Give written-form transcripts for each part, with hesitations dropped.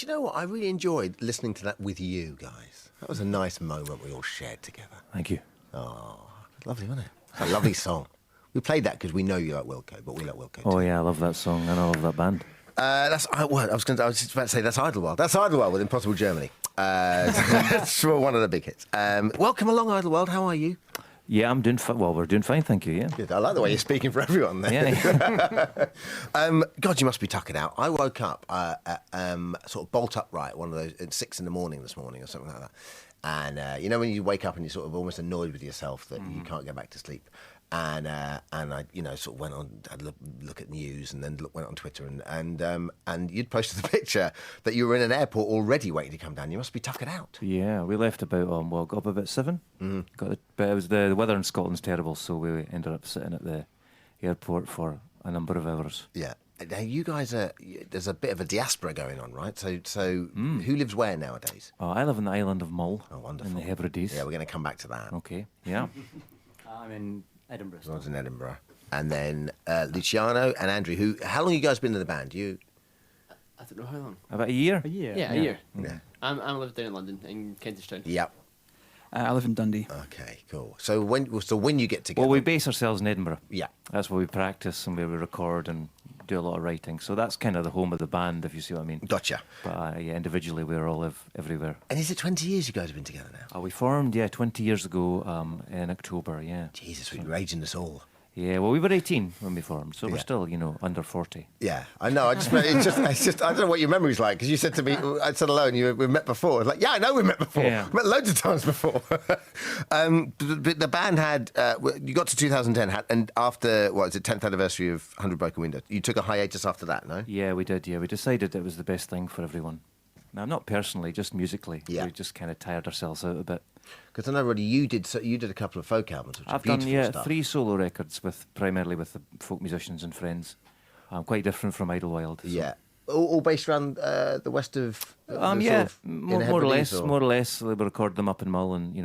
you know what? I really enjoyed listening to that with you guys. That was a nice moment we all shared together. Thank you. Oh, lovely, wasn't it? A lovely song. We played that because we know you like Wilco, but we like Wilco too. Oh yeah, I love that song and I love that band. I was just about to say that's Idlewild. That's Idlewild with Impossible Germany. It's one of the big hits. Welcome along, Idlewild. How are you? Yeah, I'm doing well. We're doing fine, thank you. Yeah. Good. I like the way you're speaking for everyone there. Yeah. God, you must be tuckered out. I woke up at sort of bolt upright, one of those at 6 a.m. this morning or something like that. And you know when you wake up and you're sort of almost annoyed with yourself that you can't get back to sleep. And I, sort of went on, had a look at news, and then went on Twitter, and you'd posted the picture that you were in an airport already waiting to come down. You must be tuckered out. Yeah, we left about got up about 7. But it was the weather in Scotland's terrible, so we ended up sitting at the airport for a number of hours. Yeah. Now you guys there's a bit of a diaspora going on, right? So who lives where nowadays? Oh, I live in the island of Mull. Oh, wonderful. In the Hebrides. Yeah, we're going to come back to that. Okay. Yeah. I'm in Edinburgh. I was in Edinburgh. And then Luciano and Andrew, how long have you guys been in the band? I don't know how long. About a year? A year. Yeah, a year. Yeah. I live down in London, in Kentish Town. Yep. I live in Dundee. Okay, cool. So when you get together... Well, we base ourselves in Edinburgh. Yeah. That's where we practice and where we record and do a lot of writing. So that's kind of the home of the band, if you see what I mean. Gotcha. But yeah, individually, we all live everywhere. And is it 20 years you guys have been together now? We formed, 20 years ago in October, yeah. Jesus, we're raging us all. Yeah, well, we were 18 when we formed, so we're Yeah. still, under 40. Yeah, I know. It's just, I don't know what your memory's like, because you said to me, I said hello, and we've met before. It's like, yeah, I know we've met before. Yeah. We've met loads of times before. But the band had, you got to 2010, and after, 10th anniversary of 100 Broken Windows, you took a hiatus after that, no? Yeah, we did, We decided it was the best thing for everyone. Now, not personally, just musically. Yeah. We just kind of tired ourselves out a bit. Because I know, Roddy, you did a couple of folk albums, which I've are beautiful done, stuff. 3 solo records primarily with the folk musicians and friends. Quite different from Idlewild. So. Yeah. All based around the west of... more or less. We record them up in Mull and,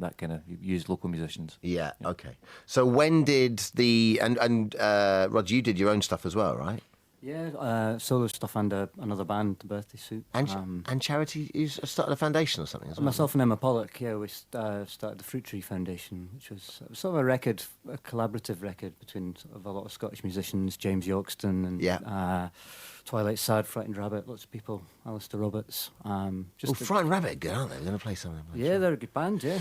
that kind of use local musicians. Yeah, okay. So when did Rod, you did your own stuff as well, right? Yeah, solo stuff and another band, the Birthday Suit. And Charity, you started a foundation or something as well? Myself and Emma Pollock, we started the Fruit Tree Foundation, which was sort of a collaborative record between sort of a lot of Scottish musicians, James Yoxton and Twilight Sad, Frightened Rabbit, lots of people, Alistair Roberts. Frightened Rabbit are good, aren't they? We're going to play something. Yeah, they're a good band, yeah.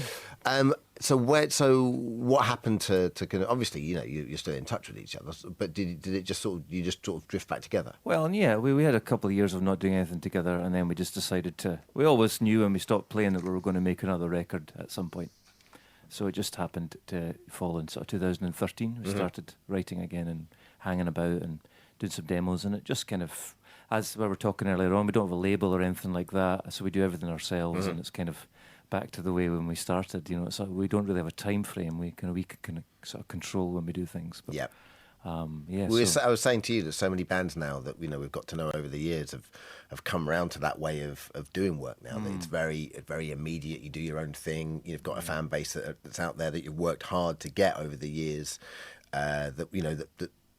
So what happened to kind of, obviously, you're still in touch with each other, but did it just sort of drift back together? Well, yeah, we had a couple of years of not doing anything together, and then we just decided we always knew when we stopped playing that we were going to make another record at some point. So it just happened to fall in sort of 2013. We started writing again and hanging about and did some demos, and it just kind of, as we were talking earlier on, we don't have a label or anything like that, so we do everything ourselves, and it's kind of back to the way when we started. We don't really have a time frame. We can sort of control when we do things. But, yeah. I was saying to you that so many bands now that we've got to know over the years have come around to that way of doing work now. That it's very very immediate. You do your own thing. You've got a fan base that's out there that you've worked hard to get over the years.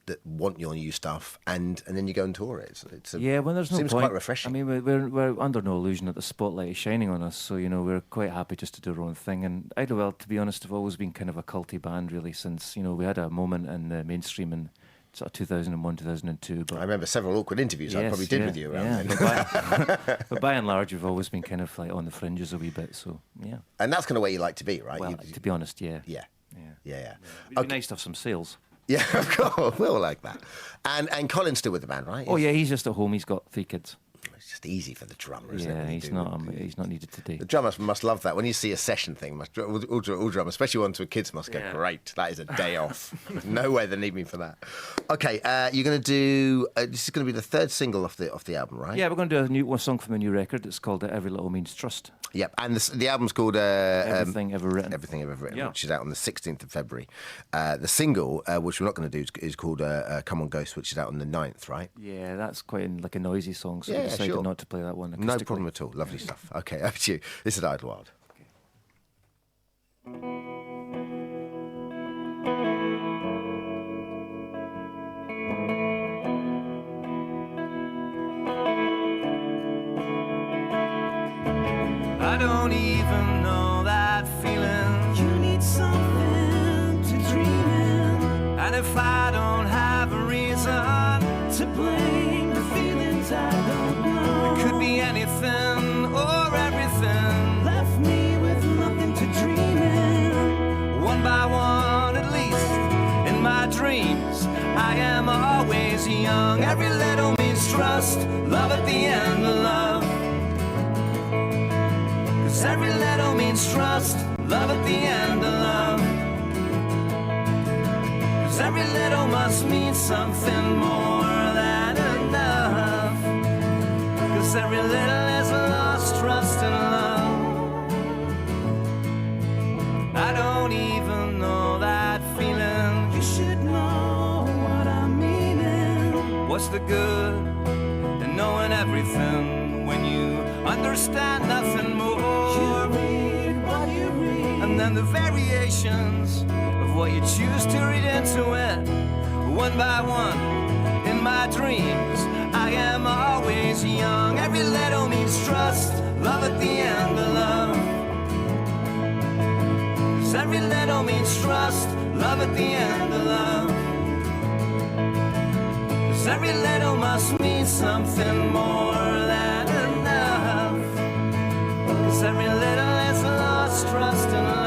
That want your new stuff, and then you go and tour it. When there's no seems point. Quite refreshing. I mean, we're under no illusion that the spotlight is shining on us, so we're quite happy just to do our own thing. And Idlewild, to be honest, have always been kind of a culty band, really, since we had a moment in the mainstream in sort of 2001, 2002. But I remember several awkward interviews I probably did with you around then. But by and large, we've always been kind of like on the fringes a wee bit. So yeah. And that's kind of where you like to be, right? Well, to be honest, yeah. Yeah. It'd be nice to have some sales. Yeah, of course. We all like that. And Colin's still with the band, right? Oh, yeah, he's just at home. He's got 3 kids. It's just easy for the drummer, isn't it? Yeah, he's not needed today. The drummer must love that. When you see a session thing, all drummers, especially ones with kids, must go, great, that is a day off. No way they need me for that. Okay, you're going to do, this is going to be the 3rd single off the album, right? Yeah, we're going to do one song from a new record. It's called Every Little Means Trust. Yep, and the album's called Everything Ever Written. Everything Ever Written, which is out on the 16th of February. The single, which we're not going to do, is called Come On Ghost, which is out on the 9th, right? Yeah, that's quite like a noisy song, so we decided not to play that one. No problem at all. Lovely stuff. Okay, over to you. This is Idlewild. I don't even know that feeling. You need something to dream in. And if I don't have a reason to blame the feelings I don't know, it could be anything or everything. Left me with nothing to dream in. One by one at least, in my dreams, I am always young. Every little means trust, love at the end of love. 'Cause every little means trust, love at the end of love. 'Cause every little must mean something more than enough. 'Cause every little is lost trust and love. I don't even know that feeling. You should know what I'm meaning. What's the good in knowing everything when you understand nothing more? You read what you read, and then the variations of what you choose to read into it. One by one, in my dreams, I am always young. Every little means trust, love at the end of love. 'Cause every little means trust, love at the end of love. 'Cause every little must mean something more than enough. 'Cause every little is lost trust and love.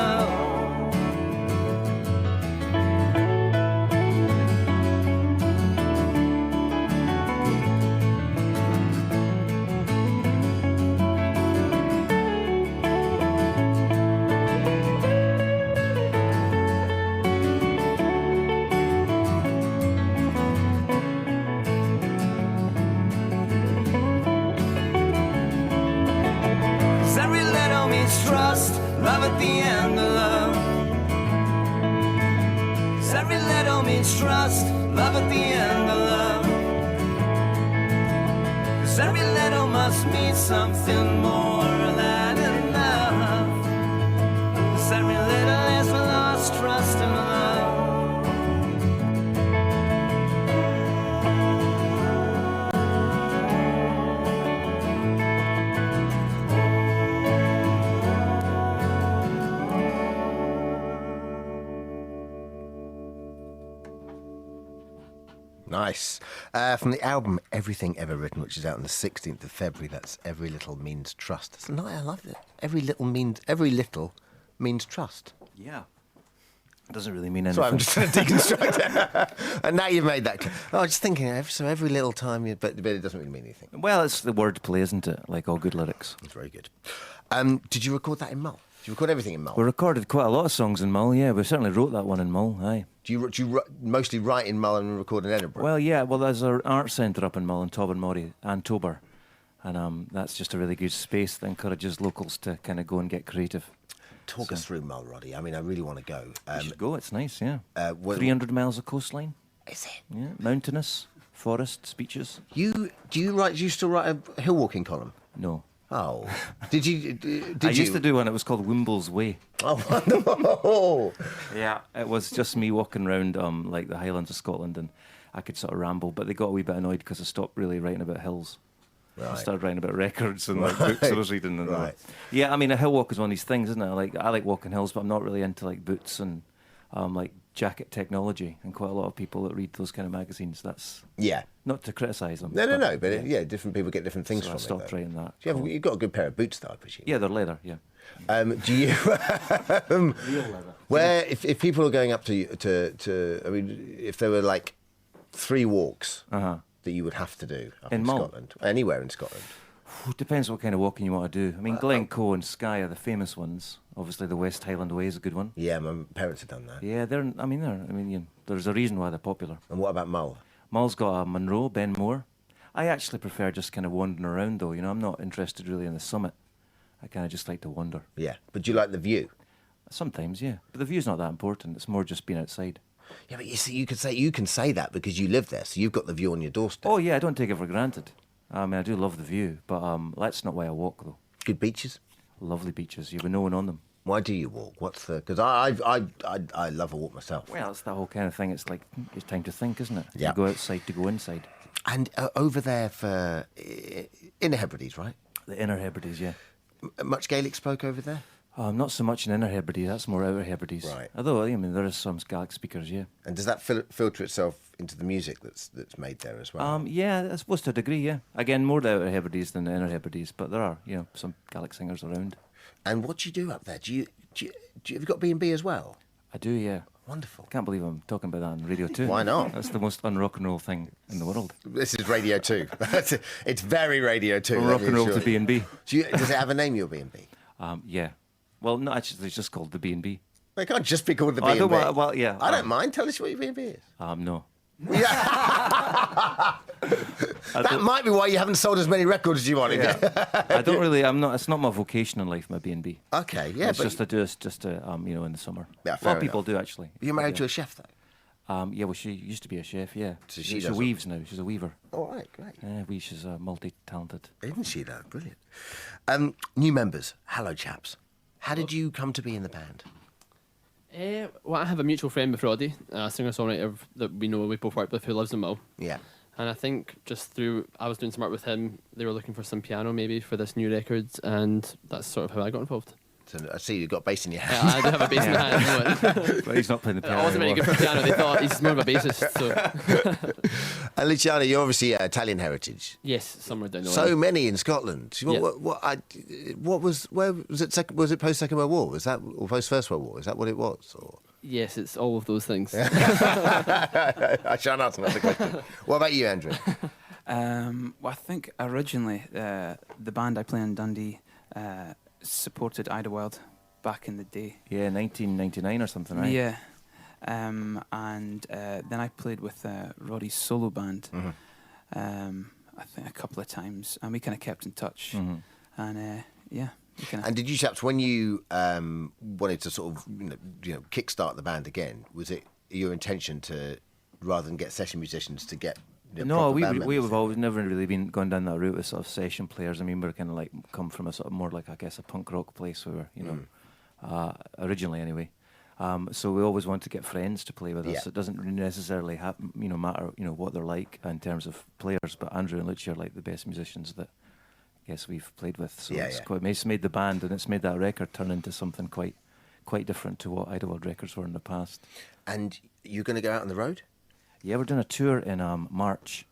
Trust, love at the end of love. 'Cause every little means trust, love at the end of love. 'Cause every little must mean something more than enough. 'Cause every little is lost trust and love. Nice. From the album Everything Ever Written, which is out on the 16th of February. That's Every Little Means Trust. That's nice. I love it. Every little means trust. Yeah. It doesn't really mean anything. Sorry, I'm just trying to deconstruct it. And now you've made that clear. I was just thinking, so every little time, but it doesn't really mean anything. Well, it's the wordplay, isn't it? Like all good lyrics. It's very good. Did you record that in Mull? Did you record everything in Mull? We recorded quite a lot of songs in Mull, yeah. We certainly wrote that one in Mull, aye. Do you mostly write in Mull and record in Edinburgh? Well, yeah. Well, there's an art centre up in Mull in Tobermory and Tober. And that's just a really good space that encourages locals to kind of go and get creative. Talk us through Mull, Roddy. I mean, I really want to go. You should go. It's nice, yeah. 300 miles of coastline. Is it? Yeah. Mountainous, forests, beaches. Do you still write a hill walking column? No. Oh, did you? I used to do one. It was called Wimble's Way. Oh, wonderful! Yeah, it was just me walking around like the Highlands of Scotland, and I could sort of ramble. But they got a wee bit annoyed because I stopped really writing about hills. Right. I started writing about records and like books I was reading. And right. Yeah, I mean, a hill walk is one of these things, isn't it? I like walking hills, but I'm not really into like boots and like jacket technology. And quite a lot of people that read those kind of magazines. That's not to criticise them. No. But different people get different things so from I stopped writing that. You've got a good pair of boots, though, I presume. Yeah, they're leather. Yeah. Do you? Real leather. Where if people are going up to I mean, if there were like 3 walks that you would have to do up in Scotland, anywhere in Scotland. It depends what kind of walking you want to do. I mean, Glencoe and Skye are the famous ones. Obviously, the West Highland Way is a good one. Yeah, my parents have done that. Yeah, there's a reason why they're popular. And what about Mull? Mull's got a Munro, Benmore. I actually prefer just kind of wandering around, though. You know, I'm not interested really in the summit. I kind of just like to wander. Yeah, but do you like the view? Sometimes, yeah. But the view's not that important. It's more just being outside. Yeah, but you see, you can say that because you live there, so you've got the view on your doorstep. Oh yeah, I don't take it for granted. I mean, I do love the view, but that's not why I walk, though. Good beaches? Lovely beaches. You've no one on them. Why do you walk? Because I love a walk myself. Well, it's that whole kind of thing. It's like it's time to think, isn't it? Yeah. You go outside to go inside. And over there for Inner Hebrides, right? The Inner Hebrides, yeah. much Gaelic spoke over there? Not so much in Inner Hebrides, that's more Outer Hebrides. Right. Although, I mean, there is some Gaelic speakers, yeah. And does that filter itself into the music that's made there as well? Yeah, I suppose to a degree, yeah. Again, more the Outer Hebrides than the Inner Hebrides, but there are, some Gaelic singers around. And what do you do up there? Have you got B&B as well? I do, yeah. Wonderful. Can't believe I'm talking about that on Radio 2. Why not? That's the most un-rock and roll thing in the world. This is Radio 2. It's very Radio 2. Rock and roll to B&B. Does it have a name, your B&B? Yeah. Well, no, actually, it's just called the B&B. It can't just be called the B&B. Well, yeah. I don't mind. Tell us what your B&B is. No. That might be why you haven't sold as many records as you wanted. Yeah. I don't really. It's not my vocation in life. My B&B. Okay, yeah, it's just I do it just to in the summer. Yeah, a lot of people do actually. You're married to a chef though. Yeah, well, she used to be a chef. Yeah, so she weaves now. She's a weaver. All right, great. Yeah, she's multi-talented. Isn't she though? Brilliant. New members. Hello, chaps. How did you come to be in the band? Well, I have a mutual friend with Roddy, a singer-songwriter that we both worked with, who lives in Mull. Yeah. And I think I was doing some work with him, they were looking for some piano maybe for this new record, and that's sort of how I got involved. So I see you've got bass in your hand. Yeah, I do have a bass in my hand. But he's not playing the piano. I wasn't very good for piano, they thought he's more of a bassist. So. And Luciano, you're obviously Italian heritage. Yes, somewhere down the line. So many in Scotland. Yeah. Was it post Second World War? Was that or post First World War? Is that what it was? Or? Yes, it's all of those things. I shan't answer that question. What about you, Andrew? Well, I think originally the band I play in Dundee supported Idlewild back in the day. Yeah, 1999 or something, right? Yeah. And then I played with Roddy's solo band, I think a couple of times, and we kind of kept in touch. Mm-hmm. And yeah. And did you chaps, when you wanted to sort of kickstart the band again, was it your intention to, rather than get session musicians, to get no, we've always never really gone down that route with sort of session players. I mean, we're kind of like come from a sort of more like, I guess, a punk rock place where originally anyway. So we always want to get friends to play with us. It doesn't necessarily matter what they're like in terms of players, but Andrew and Lucia are like the best musicians that I guess we've played with. So it's made the band, and it's made that record turn into something quite different to what Idlewild records were in the past. And you're going to go out on the road? Yeah, we're doing a tour in March.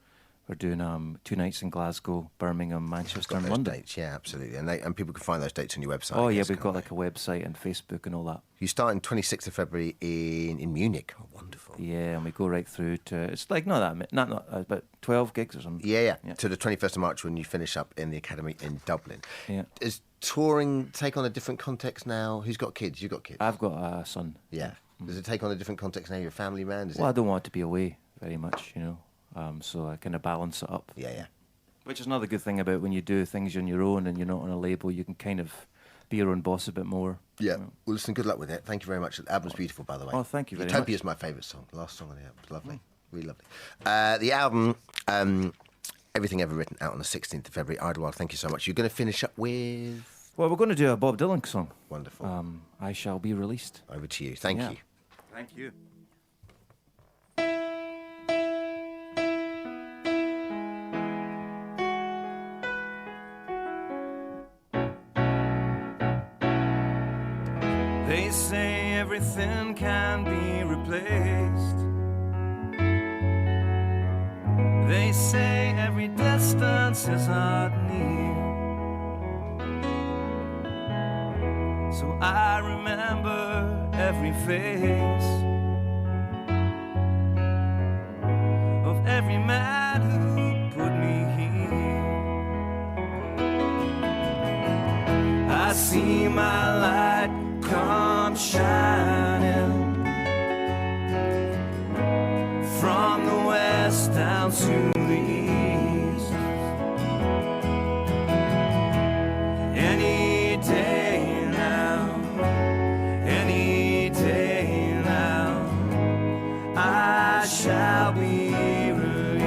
We're doing 2 nights in Glasgow, Birmingham, Manchester, and London. Dates, yeah, absolutely. And people can find those dates on your website. Oh, yeah, we've got like a website and Facebook and all that. You start on 26th of February in Munich. Oh, wonderful. Yeah, and we go right through to, it's like not about 12 gigs or something. Yeah. To the 21st of March when you finish up in the Academy in Dublin. Yeah. Is touring take on a different context now? Who's got kids? You've got kids? I've got a son. Yeah. Does it take on a different context now? You're a family man? I don't want to be away very much, so I kind of balance it up. Yeah. Which is another good thing about when you do things on your own and you're not on a label, you can kind of be your own boss a bit more. Yeah. Well, listen, good luck with it. Thank you very much. The album's beautiful, by the way. Oh, thank you very much. Utopia is my favourite song. The last song on the album. It's lovely. Really lovely. The album, Everything Ever Written, out on the 16th of February. Idlewild, thank you so much. You're going to finish up with... Well, we're going to do a Bob Dylan song. Wonderful. I Shall Be Released. Over to you. Thank you. Thank you. They say everything can be replaced. They say every distance is not near. So I remember every face of every man who put me here. I see my light come shining from the west down to the east. Any day now, I shall be released.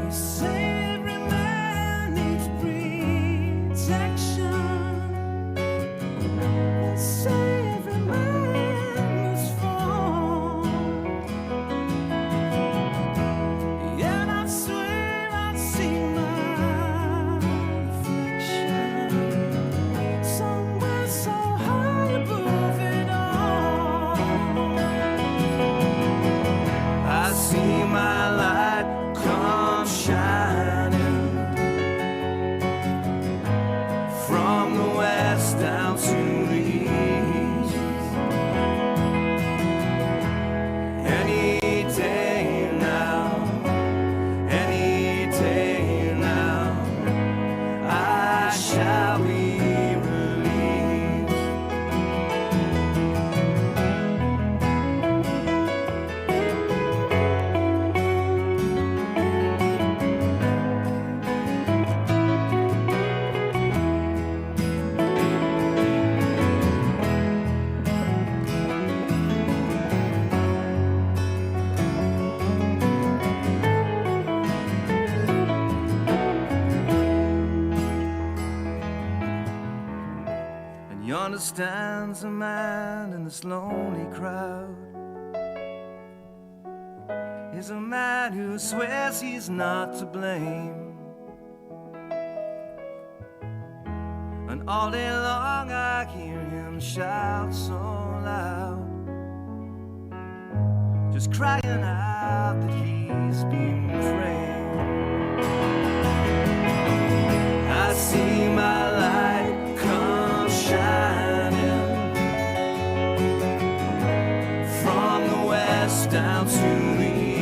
They say every man needs protection. understands a man in this lonely crowd is a man who swears he's not to blame. And all day long I hear him shout so loud, just crying out that he's been framed. I see my light come shining from the west down to the east.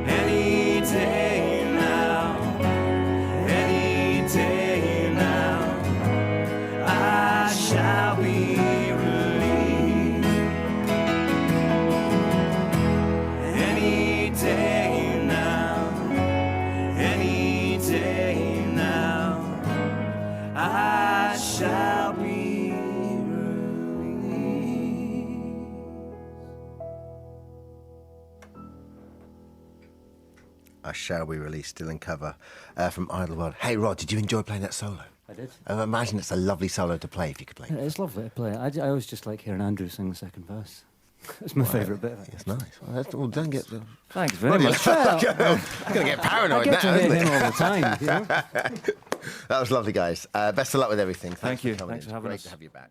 Any day now, any day now, I shall be released. Any day now, any day now, I shall be released. I Shall Be Released, still in cover from Idlewild. Hey Rod, did you enjoy playing that solo? I did. I imagine it's a lovely solo to play if you could play. It's lovely to play. I always just like hearing Andrew sing the second verse. It's my favourite bit of it. It's nice. Well, don't get... Thanks very much. I'm going to get paranoid I now, get to isn't hear it? him all the time. You know? That was lovely, guys. Best of luck with everything. Thank you. coming Thanks in. for having Great us. to have you back.